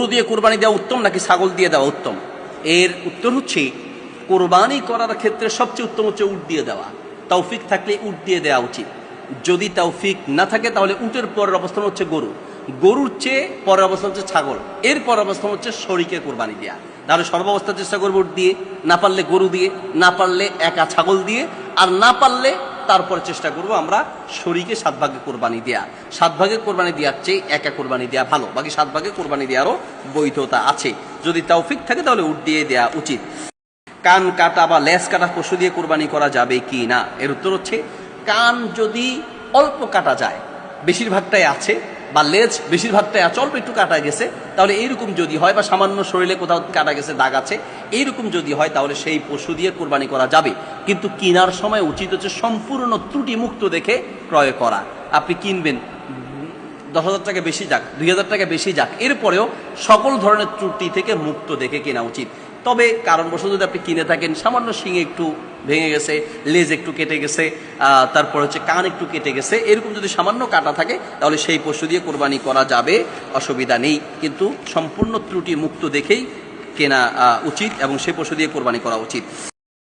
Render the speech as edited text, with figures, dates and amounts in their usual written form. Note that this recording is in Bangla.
গরু দিয়ে কোরবানি দেওয়া উত্তম নাকি ছাগল দিয়ে দেওয়া উত্তম? এর উত্তর হচ্ছে, কোরবানি করার ক্ষেত্রে সবচেয়ে উত্তম হচ্ছে উট দিয়ে দেওয়া। তৌফিক থাকলে উট দিয়ে দেওয়া উচিত। যদি তৌফিক না থাকে তাহলে উটের পরের অবস্থান হচ্ছে গরু, গরুর চেয়ে পরের অবস্থান হচ্ছে ছাগল, এর পরের অবস্থান হচ্ছে শরীকে কোরবানি দেওয়া। তাহলে সর্বাবস্থা চেষ্টা করবো উট দিয়ে, না পারলে গরু দিয়ে, না পারলে একা ছাগল দিয়ে, আর না পারলে তারপরে চেষ্টা করবো আমরা শরীকে 7 ভাগে কোরবানি দেয়া। 7 ভাগে কোরবানি দেওয়ার চেয়ে একা কোরবানি দেওয়া ভালো। বাকি 7 ভাগে কোরবানি দেওয়ারও বৈধতা আছে। যদি তৌফিক থাকে তাহলে উট দিয়ে দেওয়া উচিত। কান কাটা বা লেজ কাটা পশু দিয়ে কোরবানি করা যাবে কি না? এর উত্তর হচ্ছে, কান যদি অল্প কাটা যায়, বেশিরভাগটাই আছে, বা লেজ বেশিরভাগটাই আছে, অল্প একটু কাটা গেছে, তাহলে এইরকম যদি হয়, বা সামান্য শরীরে কোথাও কাটা গেছে, দাগ আছে, এইরকম যদি হয়, তাহলে সেই পশু দিয়ে কোরবানি করা যাবে। কিন্তু কেনার সময় উচিত হচ্ছে সম্পূর্ণ ত্রুটি মুক্ত দেখে ক্রয় করা। আপনি কিনবেন 10,000 টাকা বেশি যাক, 2,000 টাকা বেশি যাক, এরপরেও সকল ধরনের ত্রুটি থেকে মুক্ত দেখে কেনা উচিত। তবে কারণবশত যদি আপনি কিনে থাকেন, সামান্য শিঙে একটু ভেঙে গেছে, লেজ একটু কেটে গেছে, তারপর হচ্ছে কান একটু কেটে গেছে, এরকম যদি সামান্য কাটা থাকে, তাহলে সেই পশু দিয়ে কোরবানি করা যাবে, অসুবিধা নেই। কিন্তু সম্পূর্ণ ত্রুটি মুক্ত দেখেই কেনা উচিত এবং সেই পশু দিয়ে কোরবানি করা উচিত।